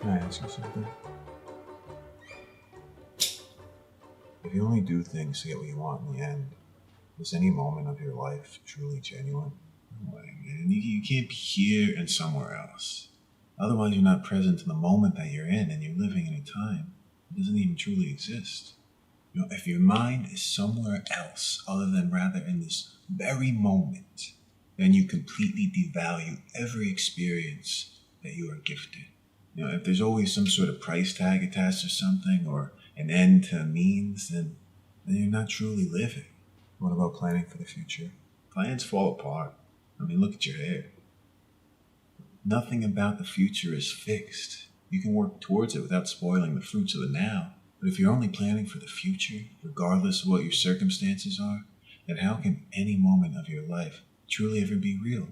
Can I ask you something? If you only do things to get what you want in the end, is any moment of your life truly genuine? No way, man. You can't be here and somewhere else. Otherwise, you're not present in the moment that you're in, and you're living in a time that doesn't even truly exist. If your mind is somewhere else other than rather in this very moment, then you completely devalue every experience that you are gifted. If there's always some sort of price tag attached to something or an end to a means, then you're not truly living. What about planning for the future? Plans fall apart. Look at your hair. Nothing about the future is fixed. You can work towards it without spoiling the fruits of the now. But if you're only planning for the future, regardless of what your circumstances are, then how can any moment of your life truly ever be real?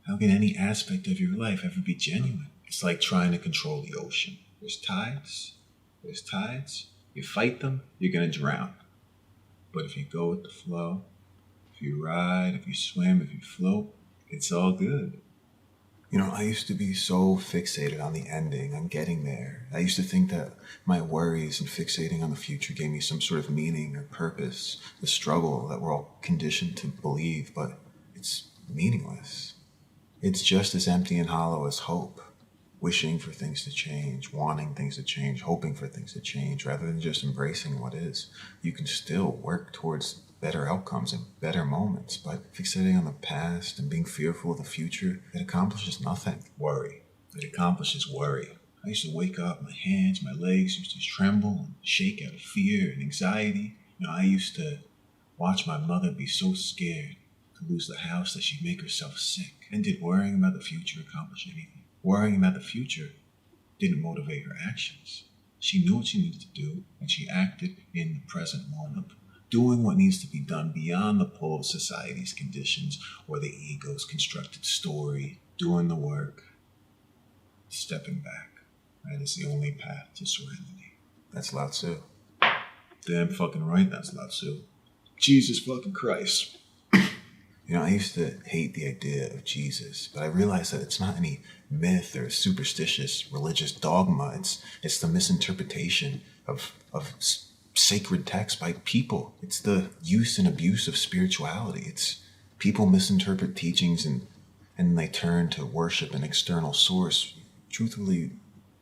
How can any aspect of your life ever be genuine? It's like trying to control the ocean. There's tides. You fight them, you're going to drown. But if you go with the flow, if you ride, if you swim, if you float, it's all good. I used to be so fixated on the ending, on getting there. I used to think that my worries and fixating on the future gave me some sort of meaning or purpose, the struggle that we're all conditioned to believe, but it's meaningless. It's just as empty and hollow as hope. Wishing for things to change, wanting things to change, hoping for things to change, rather than just embracing what is. You can still work towards better outcomes and better moments, but fixating on the past and being fearful of the future, it accomplishes nothing. Worry. It accomplishes worry. I used to wake up, my hands, my legs used to tremble and shake out of fear and anxiety. I used to watch my mother be so scared to lose the house that she'd make herself sick. And did worrying about the future accomplish anything? Worrying about the future didn't motivate her actions. She knew what she needed to do, and she acted in the present moment, doing what needs to be done beyond the pull of society's conditions or the ego's constructed story, doing the work, stepping back. That is the only path to serenity. That's Lao Tzu. Damn fucking right, that's Lao Tzu. Jesus fucking Christ. I used to hate the idea of Jesus, but I realized that it's not any myth or superstitious religious dogma. It's the misinterpretation of sacred texts by people. It's the use and abuse of spirituality. It's people misinterpret teachings and they turn to worship an external source. Truthfully,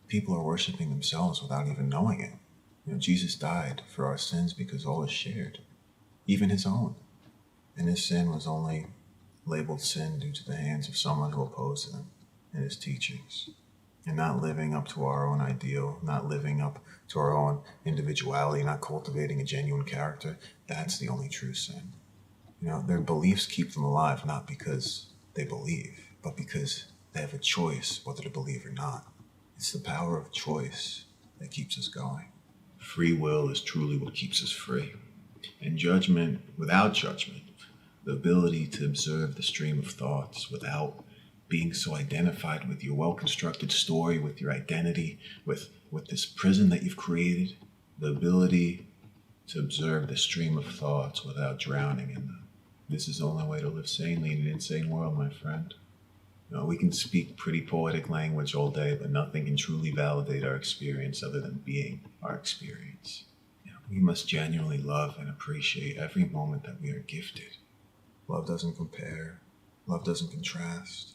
people are worshiping themselves without even knowing it. Jesus died for our sins because all is shared, even his own. And his sin was only labeled sin due to the hands of someone who opposed him and his teachings. And not living up to our own ideal, not living up to our own individuality, not cultivating a genuine character, that's the only true sin. Their beliefs keep them alive, not because they believe, but because they have a choice whether to believe or not. It's the power of choice that keeps us going. Free will is truly what keeps us free. And judgment, without judgment, the ability to observe the stream of thoughts without being so identified with your well-constructed story, with your identity, with this prison that you've created, the ability to observe the stream of thoughts without drowning in them. This is the only way to live sanely in an insane world, my friend. We can speak pretty poetic language all day, but nothing can truly validate our experience other than being our experience. We must genuinely love and appreciate every moment that we are gifted. Love doesn't compare. Love doesn't contrast.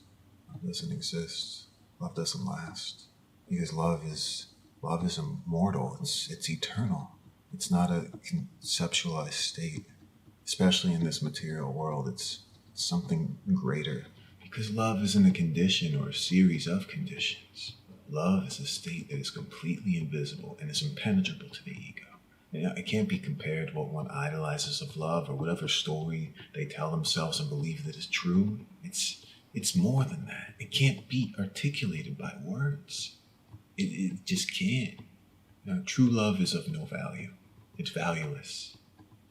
Love doesn't exist. Love doesn't last. Because love is immortal. It's eternal. It's not a conceptualized state. Especially in this material world, it's something greater. Because love isn't a condition or a series of conditions. Love is a state that is completely invisible and is impenetrable to the ego. It can't be compared to what one idolizes of love or whatever story they tell themselves and believe that is true. It's more than that. It can't be articulated by words. It just can't. True love is of no value. It's valueless.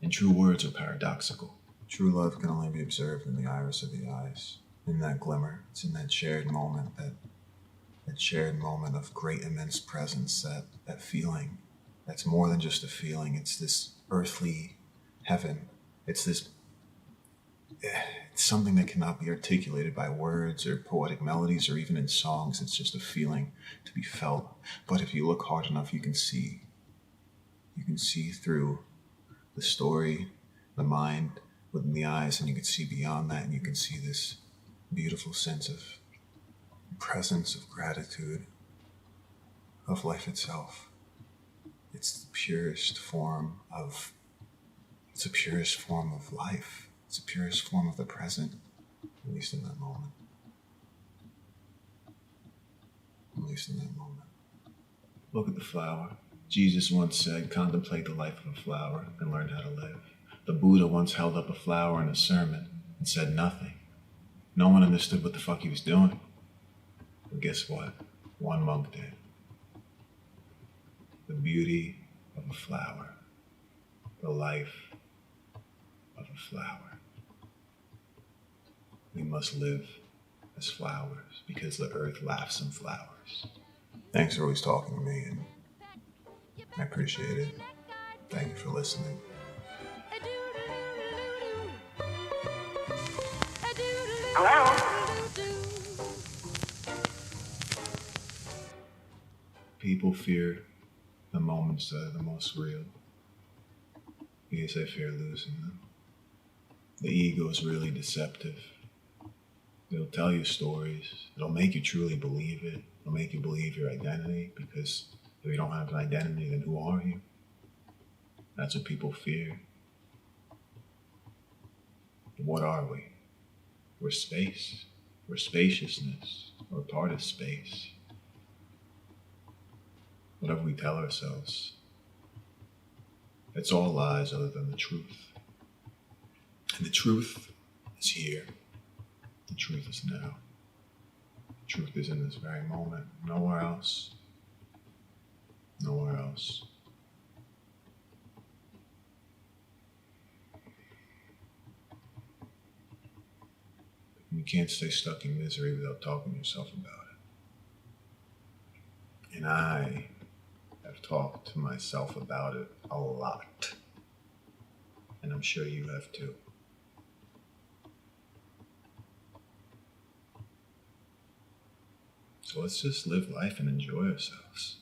And true words are paradoxical. True love can only be observed in the iris of the eyes, in that glimmer. It's in that shared moment, that shared moment of great immense presence, that feeling. That's more than just a feeling. It's this earthly heaven. It's It's something that cannot be articulated by words or poetic melodies or even in songs. It's just a feeling to be felt. But if you look hard enough, you can see. You can see through the story, the mind, within the eyes, and you can see beyond that, and you can see this beautiful sense of presence, of gratitude, of life itself. It's the purest form of It's the purest form of life. It's the purest form of the present, at least in that moment. At least in that moment. Look at the flower. Jesus once said, contemplate the life of a flower and learn how to live. The Buddha once held up a flower in a sermon and said nothing. No one understood what the fuck he was doing. But guess what? One monk did. The beauty of a flower. The life of a flower. We must live as flowers because the earth laughs in flowers. Thanks for always talking to me, and I appreciate it. Thank you for listening. People fear the moments that are the most real because they fear losing them. The ego is really deceptive. It'll tell you stories. It'll make you truly believe it. It'll make you believe your identity, because if you don't have an identity, then who are you? That's what people fear. But what are we? We're space. We're spaciousness. We're part of space. Whatever we tell ourselves, it's all lies other than the truth. And the truth is here. The truth is now. The truth is in this very moment. Nowhere else. Nowhere else. You can't stay stuck in misery without talking to yourself about it. And I have talked to myself about it a lot. And I'm sure you have too. So let's just live life and enjoy ourselves.